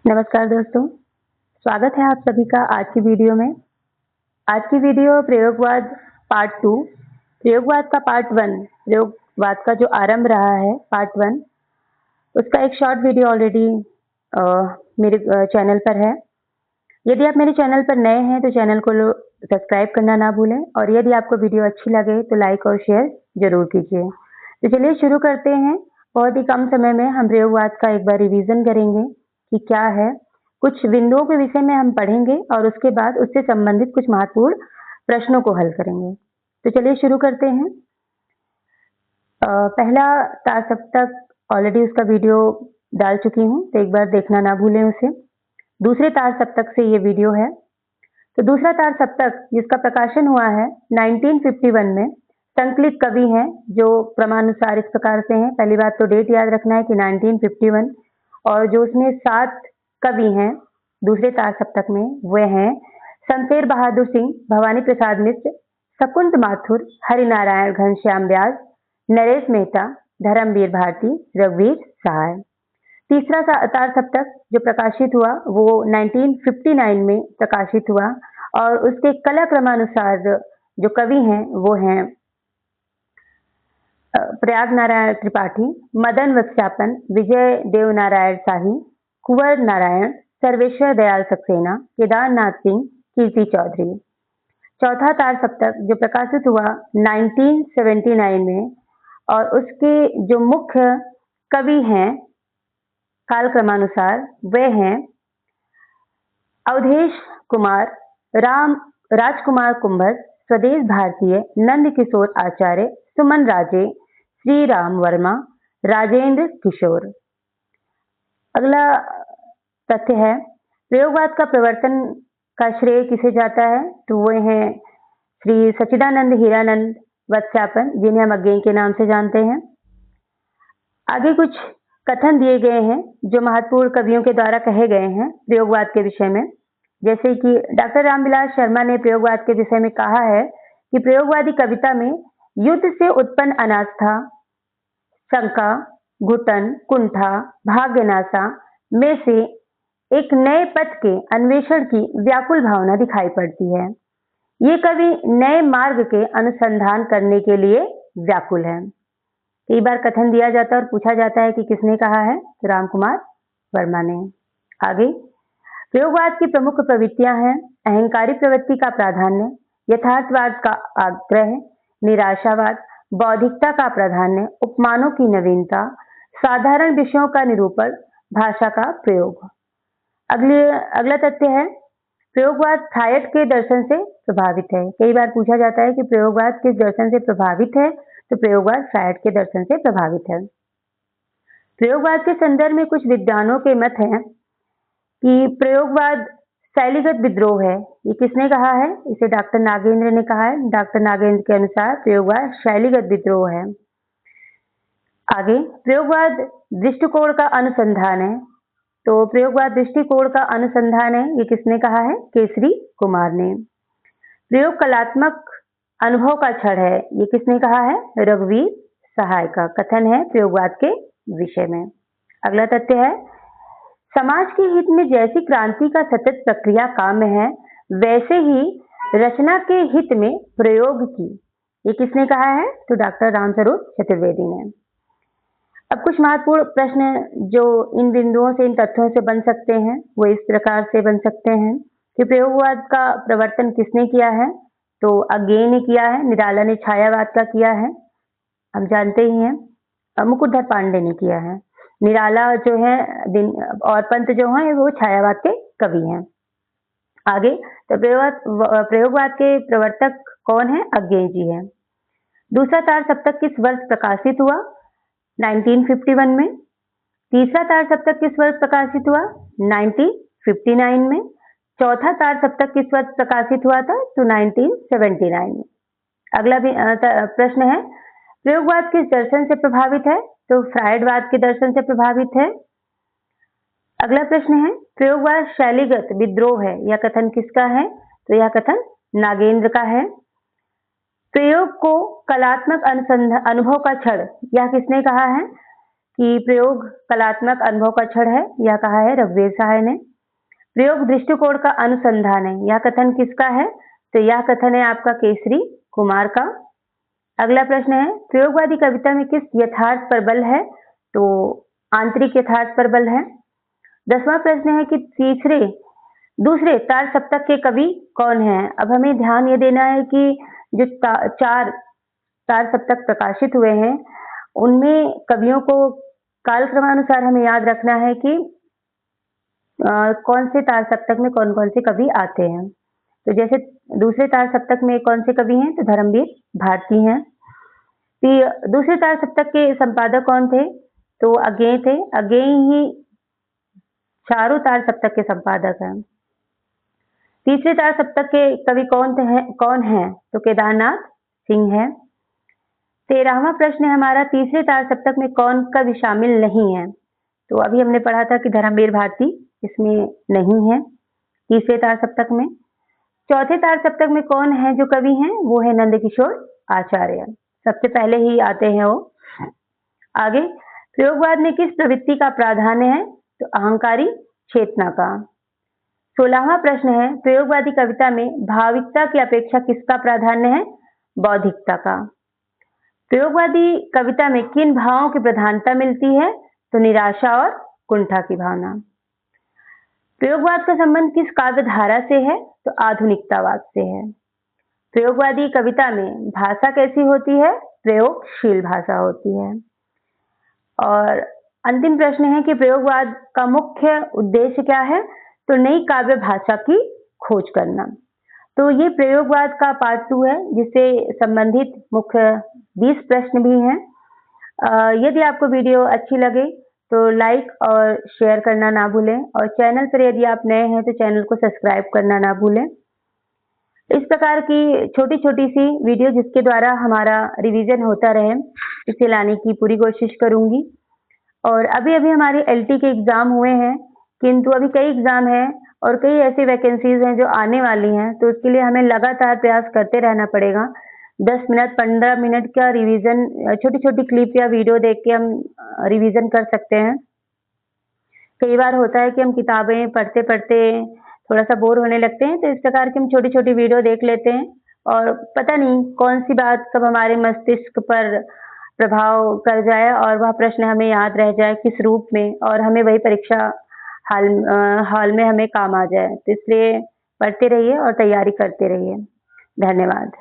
नमस्कार दोस्तों, स्वागत है आप सभी का आज की वीडियो में। आज की वीडियो प्रयोगवाद पार्ट 2, प्रयोगवाद का पार्ट 1, प्रयोगवाद का जो आरंभ रहा है पार्ट 1, उसका एक शॉर्ट वीडियो ऑलरेडी मेरे चैनल पर है। यदि आप मेरे चैनल पर नए हैं तो चैनल को सब्सक्राइब करना ना भूलें और यदि आपको वीडियो अच्छी लगे तो लाइक और शेयर जरूर कीजिए। तो चलिए शुरू करते हैं। बहुत ही कम समय में हम प्रयोगवाद का एक बार रिवीजन करेंगे कि क्या है, कुछ बिंदुओं के विषय में हम पढ़ेंगे और उसके बाद उससे संबंधित कुछ महत्वपूर्ण प्रश्नों को हल करेंगे। तो चलिए शुरू करते हैं। पहला तार सप्तक ऑलरेडी उसका वीडियो डाल चुकी हूँ, तो एक बार देखना ना भूलें उसे। दूसरे तार सप्तक से ये वीडियो है। तो दूसरा तार सप्तक जिसका प्रकाशन हुआ है 1951 में, संकलित कवि हैं जो क्रमानुसार इस प्रकार से हैं। पहली बात तो डेट याद रखना है कि 1951, और जो उसमें 7 कवि हैं दूसरे तार सप्तक में वे हैं शमशेर बहादुर सिंह, भवानी प्रसाद मिश्र, शकुंत माथुर, हरिनारायण घनश्याम व्यास, नरेश मेहता, धर्मवीर भारती, रघुवीर सहाय। तीसरा तार सप्तक जो प्रकाशित हुआ वो 1959 में प्रकाशित हुआ और उसके कला क्रमानुसार जो कवि हैं वो हैं प्रयाग नारायण त्रिपाठी, मदन वत्स्यापन, विजय देव नारायण शाही, कुंवर नारायण, सर्वेश्वर दयाल सक्सेना, केदारनाथ सिंह, कीर्ति चौधरी। चौथा तार सप्तक जो प्रकाशित हुआ 1979 में और उसके जो मुख्य कवि हैं काल क्रमानुसार वे हैं अवधेश कुमार, राजकुमार कुंभर, स्वदेश भारतीय, नंद किशोर आचार्य, सुमन राजे, श्री राम वर्मा, राजेंद्र किशोर। अगला तथ्य है प्रयोगवाद का प्रवर्तन का श्रेय किसे जाता है, तो वे हैं श्री सच्चिदानंद हीरानंद वत्स्यापन, जिन्हें हम अज्ञेय के नाम से जानते हैं। आगे कुछ कथन दिए गए हैं जो महत्वपूर्ण कवियों के द्वारा कहे गए हैं प्रयोगवाद के विषय में, जैसे कि डॉक्टर रामविलास शर्मा ने प्रयोगवाद के विषय में कहा है कि प्रयोगवादी कविता में युद्ध से उत्पन्न अनास्था, शंका, घुटन, कुंठा, भाग्यनाशा में से एक नए पथ के अन्वेषण की व्याकुल भावना दिखाई पड़ती है। ये कवि नए मार्ग के अनुसंधान करने के लिए व्याकुल है। कई बार कथन दिया जाता है और पूछा जाता है कि किसने कहा है, तो रामकुमार वर्मा ने। आगे प्रयोगवाद की प्रमुख प्रवृत्तियां हैं अहंकारी प्रवृत्ति का प्राधान्य, यथार्थवाद का आग्रह, निराशावाद, बौद्धिकता का प्राधान्य, उपमानों की नवीनता, साधारण विषयों का निरूपण, भाषा का प्रयोग। अगला तथ्य है प्रयोगवाद फ्रायड के दर्शन से प्रभावित है। कई बार पूछा जाता है कि प्रयोगवाद किस दर्शन से प्रभावित है, तो प्रयोगवाद फ्रायड के दर्शन से प्रभावित है। प्रयोगवाद के संदर्भ में कुछ विद्वानों के मत हैं कि प्रयोगवाद शैलीगत विद्रोह है। ये किसने कहा है, इसे डॉक्टर नागेंद्र ने कहा है। डॉक्टर नागेंद्र के अनुसार प्रयोगवाद शैलीगत विद्रोह है। आगे प्रयोगवाद दृष्टिकोण का अनुसंधान है, तो प्रयोगवाद दृष्टिकोण का अनुसंधान है, ये किसने कहा है, केसरी कुमार ने। प्रयोग कलात्मक अनुभव का क्षण है, ये किसने कहा है, रघुवीर सहाय का कथन है प्रयोगवाद के विषय में। अगला तथ्य है समाज के हित में जैसी क्रांति का सतत प्रक्रिया काम है वैसे ही रचना के हित में प्रयोग की, ये किसने कहा है, तो डॉक्टर रामस्वरूप चतुर्वेदी ने। अब कुछ महत्वपूर्ण प्रश्न जो इन बिंदुओं से, इन तथ्यों से बन सकते हैं वो इस प्रकार से बन सकते हैं कि प्रयोगवाद का प्रवर्तन किसने किया है, तो अज्ञेय ने किया है। निराला ने छायावाद का किया है, हम जानते ही हैं। मुकुटधर पांडे ने किया है। निराला जो है और पंत जो है वो छायावाद के कवि हैं। आगे तो प्रयोगवाद के प्रवर्तक कौन है, अज्ञेय जी है। दूसरा तार सप्तक किस वर्ष प्रकाशित हुआ, 1951 में। तीसरा तार सप्तक किस वर्ष प्रकाशित हुआ, 1959 में। चौथा तार सप्तक किस वर्ष प्रकाशित हुआ था, तो 1979 में। अगला प्रश्न है प्रयोगवाद किस दर्शन से प्रभावित है, तो फ्रायडवाद के दर्शन से प्रभावित है। अगला प्रश्न है प्रयोगवाद शैलीगत विद्रोह है, यह कथन किसका है, तो यह कथन नागेंद्र का है। प्रयोग को कलात्मक अनुभव का क्षण, यह किसने कहा है, कि प्रयोग कलात्मक अनुभव का क्षण है, यह कहा है रघुवीर सहाय ने। प्रयोग दृष्टिकोण का अनुसंधान है, यह कथन किसका है? तो यह कथन है आपका केसरी कुमार का। अगला प्रश्न है, प्रयोगवादी कविता में किस यथार्थ पर बल है? तो आंतरिक यथार्थ पर बल है। 10वां प्रश्न है कि दूसरे तार सप्तक के कवि कौन हैं? अब हमें ध्यान ये देना है कि जो चार तार सप्तक प्रकाशित हुए हैं, उनमें कवियों को कालक्रमानुसार हमें याद रखना है कि कौन से तार सप्तक में कौन-कौन से कवि आते हैं। तो जैसे दूसरे तार सप्तक में कौन से कवि हैं? तो धर्मवीर भारती हैं। दूसरे तार सप्तक के संपादक कौन थे? तो अज्ञेय थे। अज्ञेय ही चारों तार सप्तक के संपादक हैं। तीसरे तार सप्तक के कवि कौन हैं? तो केदारनाथ सिंह है। 13वां प्रश्न है हमारा, तीसरे तार सप्तक में कौन कवि शामिल नहीं है? तो अभी हमने पढ़ा था कि धर्मवीर भारती इसमें नहीं है तीसरे तार सप्तक में। चौथे तार सप्तक में कौन है जो कवि हैं? वो है नंदकिशोर आचार्य, सबसे पहले ही आते हैं वो। आगे, प्रयोगवाद में किस प्रवृत्ति का प्राधान्य है? तो अहंकारी चेतना का। 16वां प्रश्न है, प्रयोगवादी कविता में भाविकता की अपेक्षा किसका प्राधान्य है? बौद्धिकता का। प्रयोगवादी कविता में किन भावों की प्रधानता मिलती है? तो निराशा और कुंठा की भावना। प्रयोगवाद का संबंध किस काव्य धारा से है? तो आधुनिकतावाद से है। प्रयोगवादी कविता में भाषा कैसी होती है? प्रयोगशील भाषा होती है। और अंतिम प्रश्न है कि प्रयोगवाद का मुख्य उद्देश्य क्या है? तो नई काव्य भाषा की खोज करना। तो ये प्रयोगवाद का पार्ट 2 है, जिससे संबंधित मुख्य 20 प्रश्न भी हैं। यदि आपको वीडियो अच्छी लगे तो लाइक और शेयर करना ना भूलें, और चैनल पर यदि आप नए हैं तो चैनल को सब्सक्राइब करना ना भूलें। इस प्रकार की छोटी-छोटी सी वीडियो जिसके द्वारा हमारा रिवीजन होता रहे, इसे लाने की पूरी कोशिश करूंगी। और अभी-अभी हमारे एलटी के एग्जाम हुए हैं, किंतु अभी कई एग्जाम हैं और कई ऐसी वैकेंसीज हैं जो आने वाली हैं, तो उसके लिए हमें लगातार प्रयास करते रहना पड़ेगा। 10 मिनट 15 मिनट का रिवीजन, छोटी-छोटी क्लिप या वीडियो देख के हम रिवीजन कर सकते हैं। कई बार होता है कि हम किताबें पढ़ते-पढ़ते थोड़ा सा बोर होने लगते हैं, तो इस प्रकार की हम छोटी-छोटी वीडियो देख लेते हैं और पता नहीं कौन सी बात कब हमारे मस्तिष्क पर प्रभाव कर जाए और वह प्रश्न हमें याद रह जाए किस रूप में, और हमें वही परीक्षा हाल में हमें काम आ जाए। तो इसलिए पढ़ते रहिए और तैयारी करते रहिए। धन्यवाद।